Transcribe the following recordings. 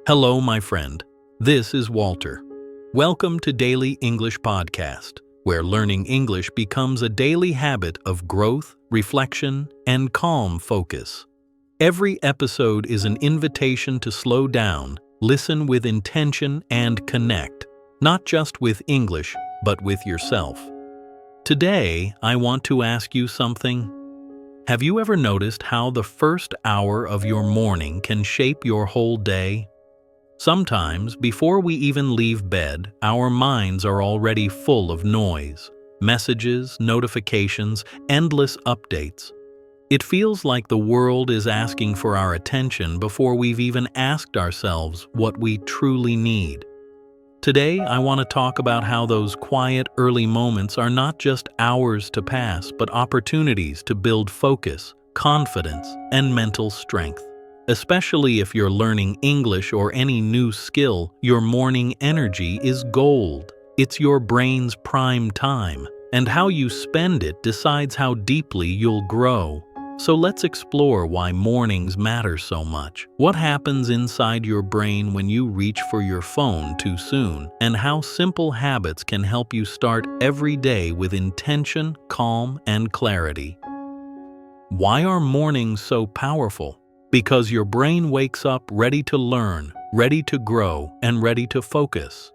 Hello, my friend. This is Walter. Welcome to Daily English Podcast, where learning English becomes a daily habit of growth, reflection, and calm focus. Every episode is an invitation to slow down, listen with intention, and connect, not just with English, but with yourself. Today, I want to ask you something. Have you ever noticed how the first hour of your morning can shape your whole day? Sometimes, before we even leave bed, our minds are already full of noise, messages, notifications, endless updates. It feels like the world is asking for our attention before we've even asked ourselves what we truly need. Today, I want to talk about how those quiet, early moments are not just hours to pass, but opportunities to build focus, confidence, and mental strength. Especially if you're learning English or any new skill, your morning energy is gold. It's your brain's prime time, and how you spend it decides how deeply you'll grow. So let's explore why mornings matter so much. What happens inside your brain when you reach for your phone too soon, and how simple habits can help you start every day with intention, calm, and clarity. Why are mornings so powerful? Because your brain wakes up ready to learn, ready to grow, and ready to focus.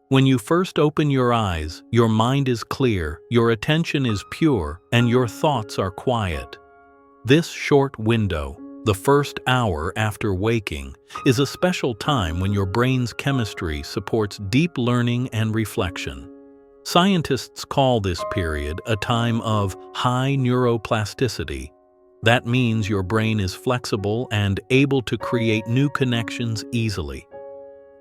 When you first open your eyes, your mind is clear, your attention is pure, and your thoughts are quiet. This short window, the first hour after waking, is a special time when your brain's chemistry supports deep learning and reflection. Scientists call this period a time of high neuroplasticity. That means your brain is flexible and able to create new connections easily.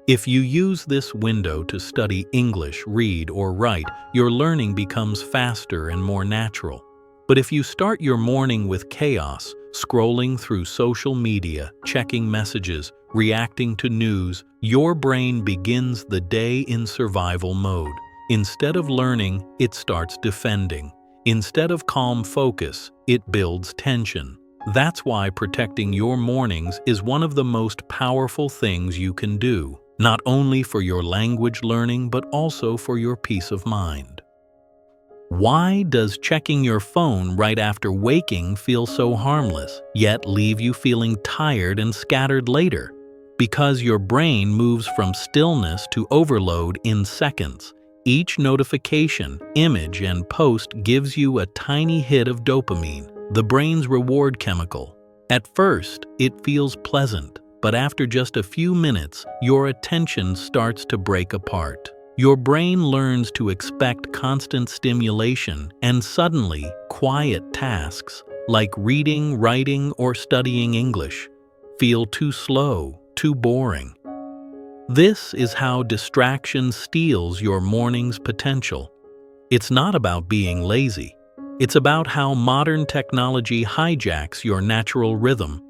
If you use this window to study English, read, or write, your learning becomes faster and more natural. But if you start your morning with chaos, scrolling through social media, checking messages, reacting to news, your brain begins the day in survival mode. Instead of learning, it starts defending. Instead of calm focus, it builds tension. That's why protecting your mornings is one of the most powerful things you can do, not only for your language learning but also for your peace of mind. Why does checking your phone right after waking feel so harmless, yet leave you feeling tired and scattered later? Because your brain moves from stillness to overload in seconds. Each notification, image, and post gives you a tiny hit of dopamine, the brain's reward chemical. At first, it feels pleasant, but after just a few minutes, your attention starts to break apart. Your brain learns to expect constant stimulation, and suddenly, quiet tasks, like reading, writing, or studying English, feel too slow, too boring. This is how distraction steals your morning's potential. It's not about being lazy. It's about how modern technology hijacks your natural rhythm.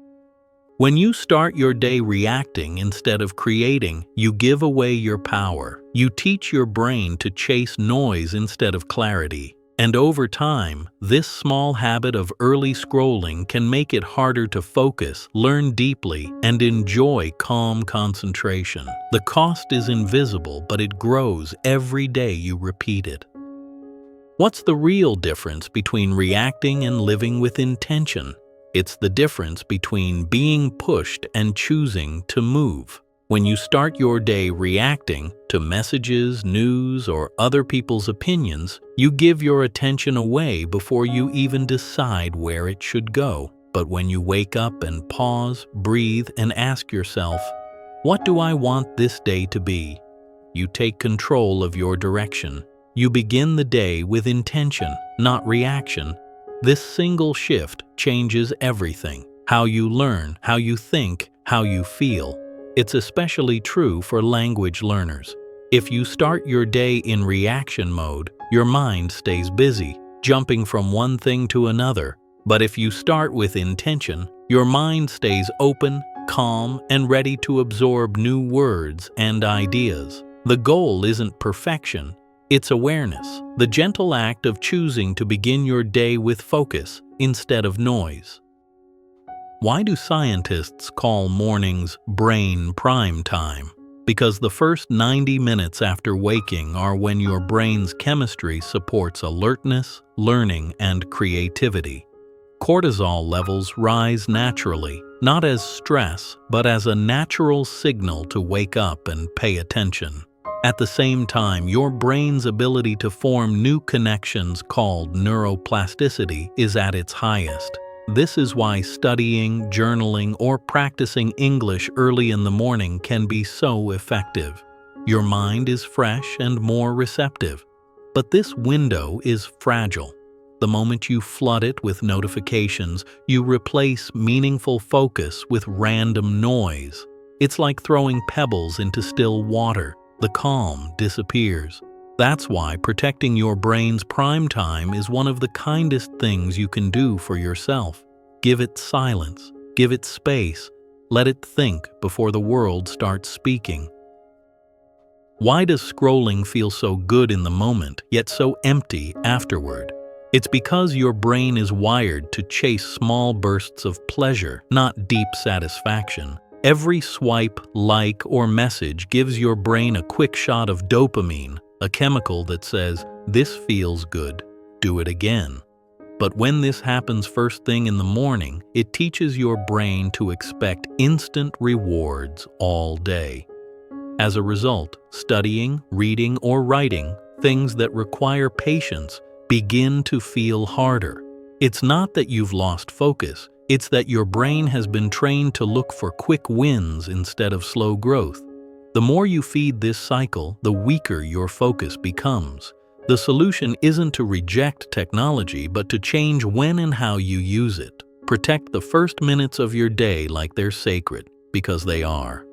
When you start your day reacting instead of creating, you give away your power. You teach your brain to chase noise instead of clarity. And over time, this small habit of early scrolling can make it harder to focus, learn deeply, and enjoy calm concentration. The cost is invisible, but it grows every day you repeat it. What's the real difference between reacting and living with intention? It's the difference between being pushed and choosing to move. When you start your day reacting to messages, news, or other people's opinions, you give your attention away before you even decide where it should go. But when you wake up and pause, breathe, and ask yourself, what do I want this day to be? You take control of your direction. You begin the day with intention, not reaction. This single shift changes everything. How you learn, how you think, how you feel. It's especially true for language learners. If you start your day in reaction mode, your mind stays busy, jumping from one thing to another. But if you start with intention, your mind stays open, calm, and ready to absorb new words and ideas. The goal isn't perfection, it's awareness, the gentle act of choosing to begin your day with focus instead of noise. Why do scientists call mornings brain prime time? Because the first 90 minutes after waking are when your brain's chemistry supports alertness, learning, and creativity. Cortisol levels rise naturally, not as stress, but as a natural signal to wake up and pay attention. At the same time, your brain's ability to form new connections called neuroplasticity is at its highest. This is why studying, journaling, or practicing English early in the morning can be so effective. Your mind is fresh and more receptive. But this window is fragile. The moment you flood it with notifications, you replace meaningful focus with random noise. It's like throwing pebbles into still water. The calm disappears. That's why protecting your brain's prime time is one of the kindest things you can do for yourself. Give it silence, give it space, let it think before the world starts speaking. Why does scrolling feel so good in the moment, yet so empty afterward? It's because your brain is wired to chase small bursts of pleasure, not deep satisfaction. Every swipe, like, or message gives your brain a quick shot of dopamine, a chemical that says, "This feels good, do it again." But when this happens first thing in the morning, it teaches your brain to expect instant rewards all day. As a result, studying, reading, or writing, things that require patience, begin to feel harder. It's not that you've lost focus, it's that your brain has been trained to look for quick wins instead of slow growth. The more you feed this cycle, the weaker your focus becomes. The solution isn't to reject technology, but to change when and how you use it. Protect the first minutes of your day like they're sacred, because they are.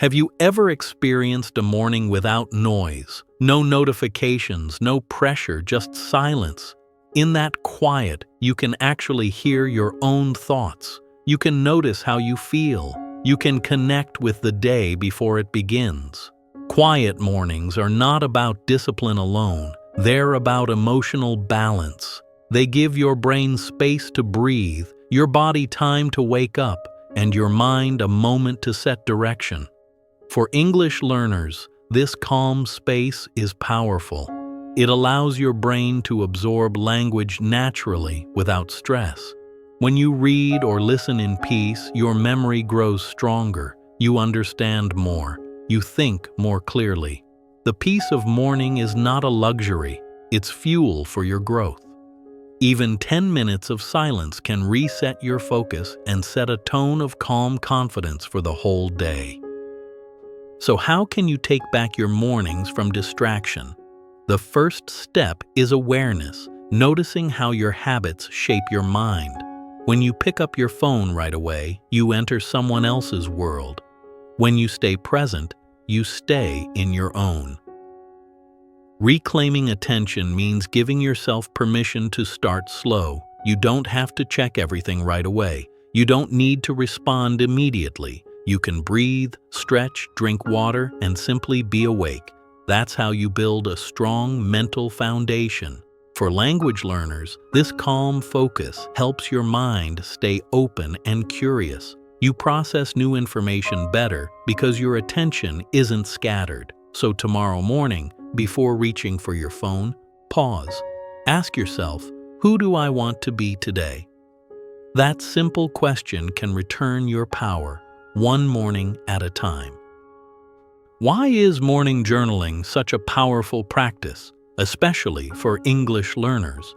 Have you ever experienced a morning without noise? No notifications, no pressure, just silence. In that quiet, you can actually hear your own thoughts. You can notice how you feel. You can connect with the day before it begins. Quiet mornings are not about discipline alone. They're about emotional balance. They give your brain space to breathe, your body time to wake up, and your mind a moment to set direction. For English learners, this calm space is powerful. It allows your brain to absorb language naturally without stress. When you read or listen in peace, your memory grows stronger. You understand more. You think more clearly. The peace of morning is not a luxury. It's fuel for your growth. Even 10 minutes of silence can reset your focus and set a tone of calm confidence for the whole day. So how can you take back your mornings from distraction? The first step is awareness, noticing how your habits shape your mind. When you pick up your phone right away, you enter someone else's world. When you stay present, you stay in your own. Reclaiming attention means giving yourself permission to start slow. You don't have to check everything right away. You don't need to respond immediately. You can breathe, stretch, drink water, and simply be awake. That's how you build a strong mental foundation. For language learners, this calm focus helps your mind stay open and curious. You process new information better because your attention isn't scattered. So tomorrow morning, before reaching for your phone, pause. Ask yourself, who do I want to be today? That simple question can return your power, one morning at a time. Why is morning journaling such a powerful practice, especially for English learners?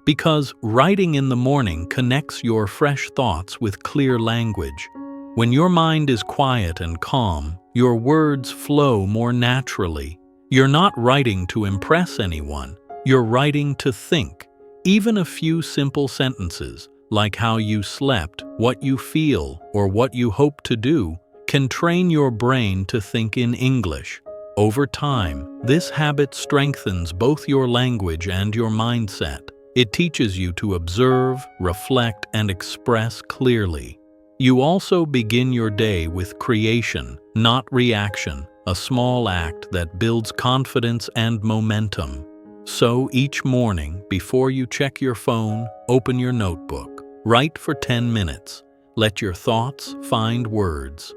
Because writing in the morning connects your fresh thoughts with clear language. When your mind is quiet and calm, your words flow more naturally. You're not writing to impress anyone, you're writing to think. Even a few simple sentences, like how you slept, what you feel, or what you hope to do, can train your brain to think in English. Over time, this habit strengthens both your language and your mindset. It teaches you to observe, reflect, and express clearly. You also begin your day with creation, not reaction, a small act that builds confidence and momentum. So each morning, before you check your phone, open your notebook. Write for 10 minutes. Let your thoughts find words.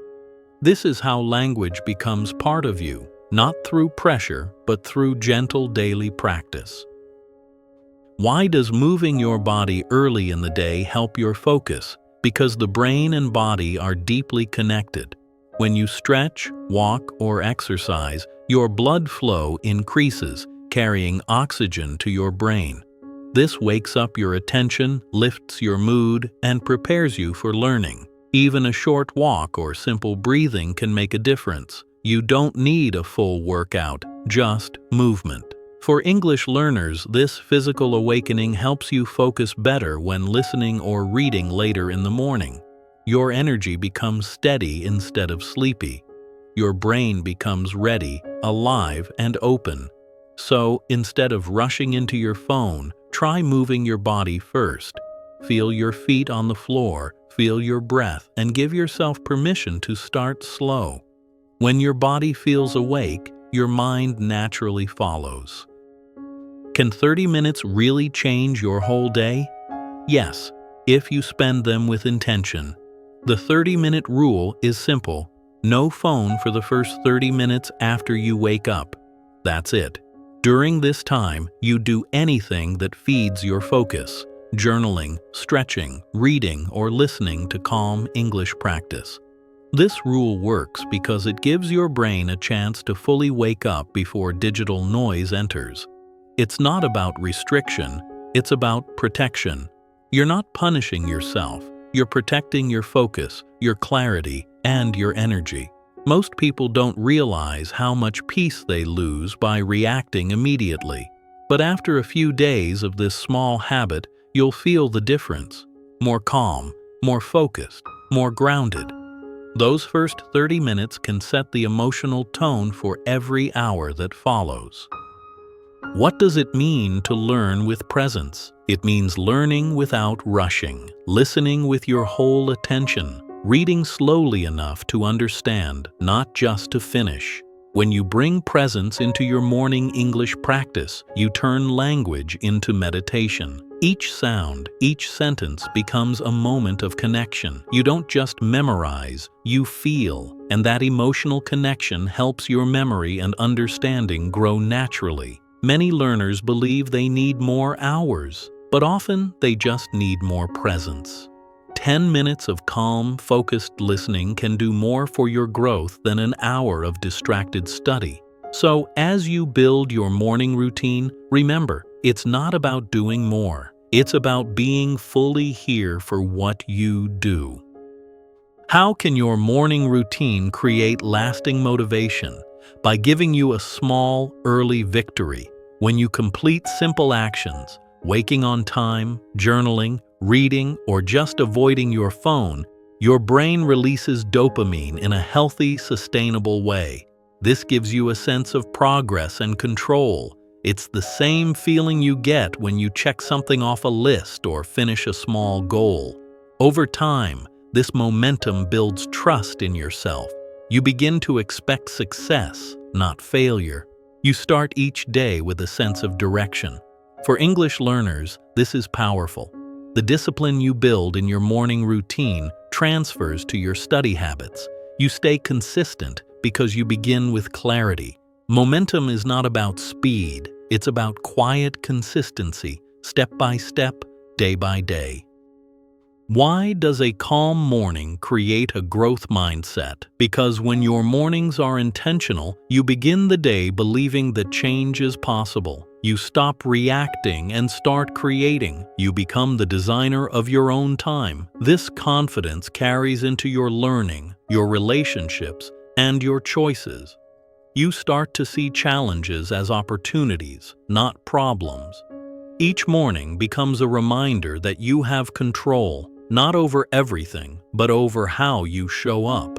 This is how language becomes part of you, not through pressure, but through gentle daily practice. Why does moving your body early in the day help your focus? Because the brain and body are deeply connected. When you stretch, walk, or exercise, your blood flow increases, carrying oxygen to your brain. This wakes up your attention, lifts your mood, and prepares you for learning. Even a short walk or simple breathing can make a difference. You don't need a full workout, just movement. For English learners, this physical awakening helps you focus better when listening or reading later in the morning. Your energy becomes steady instead of sleepy. Your brain becomes ready, alive, and open. So, instead of rushing into your phone, try moving your body first. Feel your feet on the floor, feel your breath, and give yourself permission to start slow. When your body feels awake, your mind naturally follows. Can 30 minutes really change your whole day? Yes, if you spend them with intention. The 30-minute rule is simple. No phone for the first 30 minutes after you wake up. That's it. During this time, you do anything that feeds your focus. Journaling, stretching, reading, or listening to calm English practice. This rule works because it gives your brain a chance to fully wake up before digital noise enters. It's not about restriction, it's about protection. You're not punishing yourself, you're protecting your focus, your clarity, and your energy. Most people don't realize how much peace they lose by reacting immediately. But after a few days of this small habit, you'll feel the difference. More calm, more focused, more grounded. Those first 30 minutes can set the emotional tone for every hour that follows. What does it mean to learn with presence? It means learning without rushing, listening with your whole attention, reading slowly enough to understand, not just to finish. When you bring presence into your morning English practice, you turn language into meditation. Each sound, each sentence becomes a moment of connection. You don't just memorize, you feel, and that emotional connection helps your memory and understanding grow naturally. Many learners believe they need more hours, but often they just need more presence. 10 minutes of calm, focused listening can do more for your growth than an hour of distracted study. So, as you build your morning routine, remember, it's not about doing more. It's about being fully here for what you do. How can your morning routine create lasting motivation? By giving you a small, early victory. When you complete simple actions, waking on time, journaling, reading, or just avoiding your phone, your brain releases dopamine in a healthy, sustainable way. This gives you a sense of progress and control. It's the same feeling you get when you check something off a list or finish a small goal. Over time, this momentum builds trust in yourself. You begin to expect success, not failure. You start each day with a sense of direction. For English learners, this is powerful. The discipline you build in your morning routine transfers to your study habits. You stay consistent because you begin with clarity. Momentum is not about speed, it's about quiet consistency, step by step, day by day. Why does a calm morning create a growth mindset? Because when your mornings are intentional, you begin the day believing that change is possible. You stop reacting and start creating. You become the designer of your own time. This confidence carries into your learning, your relationships, and your choices. You start to see challenges as opportunities, not problems. Each morning becomes a reminder that you have control, not over everything, but over how you show up.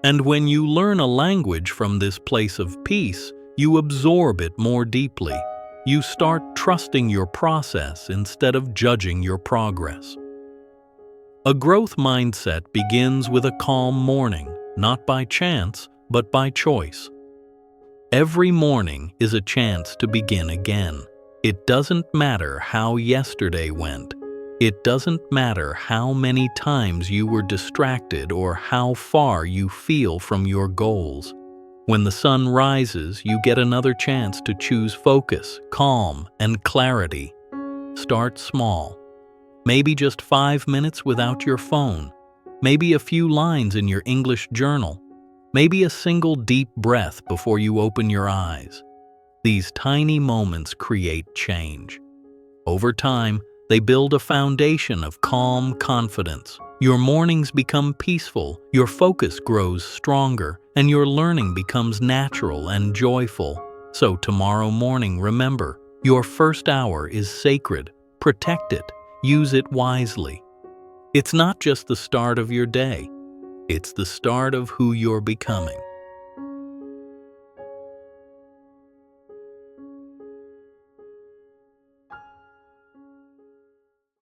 And when you learn a language from this place of peace, you absorb it more deeply. You start trusting your process instead of judging your progress. A growth mindset begins with a calm morning, not by chance, but by choice. Every morning is a chance to begin again. It doesn't matter how yesterday went. It doesn't matter how many times you were distracted or how far you feel from your goals. When the sun rises, you get another chance to choose focus, calm, and clarity. Start small. Maybe just 5 minutes without your phone. Maybe a few lines in your English journal. Maybe a single deep breath before you open your eyes. These tiny moments create change. Over time, they build a foundation of calm confidence. Your mornings become peaceful, your focus grows stronger, and your learning becomes natural and joyful. So tomorrow morning, remember, your first hour is sacred. Protect it. Use it wisely. It's not just the start of your day. It's the start of who you're becoming.